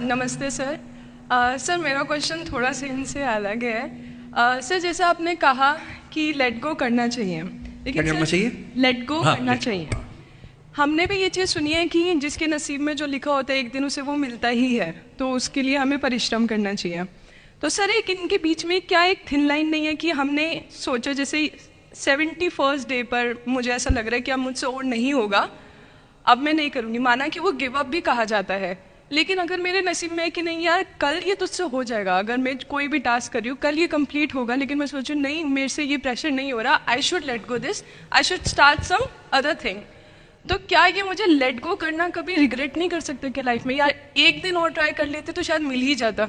नमस्ते sir. Sir मेरा question थोड़ा सा इनसे अलग है। सर जैसे आपने कहा कि लेट गो करना चाहिए, क्या लेकिन करना सर चाहिए? लेट गो हाँ, करना चाहिए। हमने भी ये चीज़ सुनी है कि जिसके नसीब में जो लिखा होता है एक दिन उसे वो मिलता ही है, तो उसके लिए हमें परिश्रम करना चाहिए। तो सर एक इनके बीच में क्या एक थिन लाइन नहीं है कि हमने सोचा जैसे 71st डे पर मुझे ऐसा लग रहा है कि अब मुझसे और नहीं होगा, अब मैं नहीं करूँगी, माना कि वो गिव अप भी कहा जाता है। लेकिन अगर मेरे नसीब में है कि नहीं यार कल ये तुझसे हो जाएगा, अगर मैं कोई भी टास्क कर रही हूँ कल ये कंप्लीट होगा, लेकिन मैं सोचूँ नहीं मेरे से ये प्रेशर नहीं हो रहा, I should let go this, I should start some other thing. तो क्या ये मुझे लेट गो करना कभी रिग्रेट नहीं कर सकते क्या लाइफ में, यार एक दिन और ट्राई कर लेते तो शायद मिल ही जाता।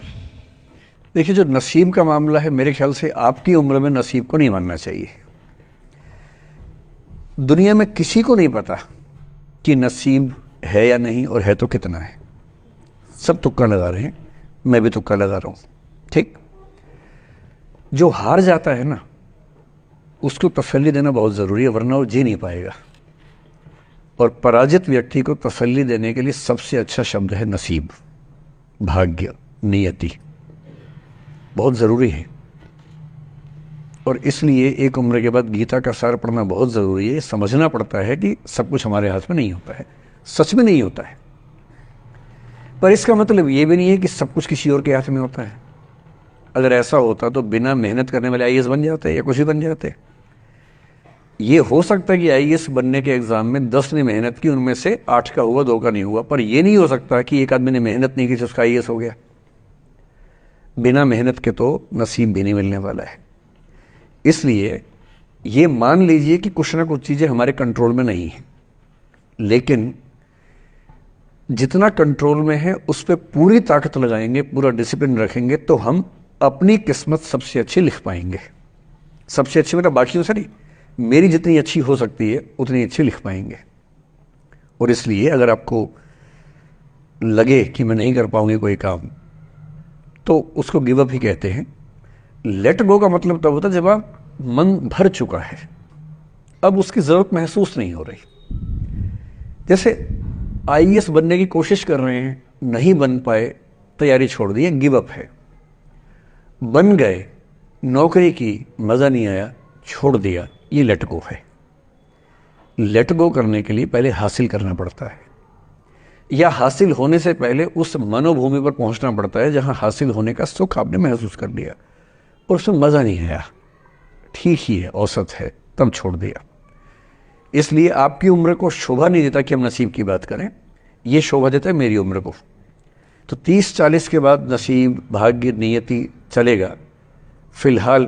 देखिए, जो नसीब का मामला है, मेरे ख्याल से आपकी उम्र में नसीब को नहीं मानना चाहिए। दुनिया में किसी को नहीं पता कि नसीब है या नहीं, और है तो कितना है। सब तुक्का लगा रहे हैं, मैं भी तुक्का लगा रहा हूं। ठीक, जो हार जाता है ना, उसको तसल्ली देना बहुत ज़रूरी है, वरना वो जी नहीं पाएगा। और पराजित व्यक्ति को तसल्ली देने के लिए सबसे अच्छा शब्द है नसीब, भाग्य, नियति। बहुत ज़रूरी है। और इसलिए एक उम्र के बाद गीता का सार पढ़ना बहुत ज़रूरी है। समझना पड़ता है कि सब कुछ हमारे हाथ में नहीं होता है, सच में नहीं होता है। पर इसका मतलब ये भी नहीं है कि सब कुछ किसी और के हाथ में होता है। अगर ऐसा होता तो बिना मेहनत करने वाले आईएएस बन जाते या कुछ भी बन जाते। ये हो सकता है कि आईएएस बनने के एग्जाम में 10 ने मेहनत की, उनमें से 8 का हुआ, 2 का नहीं हुआ। पर यह नहीं हो सकता कि एक आदमी ने मेहनत नहीं की तो उसका आईएएस हो गया। बिना मेहनत के तो नसीब भी नहीं मिलने वाला है। इसलिए ये मान लीजिए कि कुछ ना कुछ चीज़ें हमारे कंट्रोल में नहीं है, लेकिन जितना कंट्रोल में है उस पर पूरी ताकत लगाएंगे, पूरा डिसिप्लिन रखेंगे, तो हम अपनी किस्मत सबसे अच्छी लिख पाएंगे। सबसे अच्छी मतलब बाकियों से नहीं, मेरी जितनी अच्छी हो सकती है उतनी अच्छी लिख पाएंगे। और इसलिए अगर आपको लगे कि मैं नहीं कर पाऊंगी कोई काम, तो उसको गिव अप ही कहते हैं। लेट गो का मतलब तब होता है जब आप मन भर चुका है, अब उसकी जरूरत महसूस नहीं हो रही। जैसे आईएएस बनने की कोशिश कर रहे हैं, नहीं बन पाए, तैयारी छोड़ दी, गिव अप है। बन गए, नौकरी की, मजा नहीं आया, छोड़ दिया, ये लेट गो है। लेट गो करने के लिए पहले हासिल करना पड़ता है, या हासिल होने से पहले उस मनोभूमि पर पहुंचना पड़ता है जहां हासिल होने का सुख आपने महसूस कर लिया और उसमें मजा नहीं आया, ठीक ही है, औसत है, तब छोड़ दिया। इसलिए आपकी उम्र को शोभा नहीं देता कि हम नसीब की बात करें, ये शोभा देता है मेरी उम्र को। तो 30-40 के बाद नसीब, भाग्य, नियति चलेगा। फिलहाल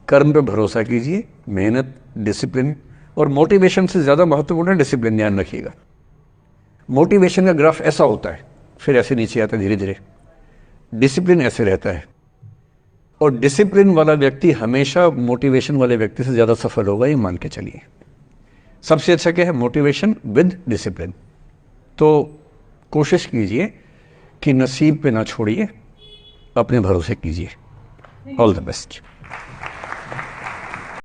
कर्म पे भरोसा कीजिए, मेहनत, डिसिप्लिन, और मोटिवेशन से ज़्यादा महत्वपूर्ण है डिसिप्लिन, ध्यान रखिएगा। मोटिवेशन का ग्राफ ऐसा होता है, फिर ऐसे नीचे आता है धीरे धीरे। डिसिप्लिन ऐसे रहता है, और डिसिप्लिन वाला व्यक्ति हमेशा मोटिवेशन वाले व्यक्ति से ज़्यादा सफल होगा, ये मान के चलिए। सबसे अच्छा क्या है? Motivation with discipline. तो कोशिश कीजिए कि नसीब पे ना छोड़िए, अपने भरोसे कीजिए। All the best.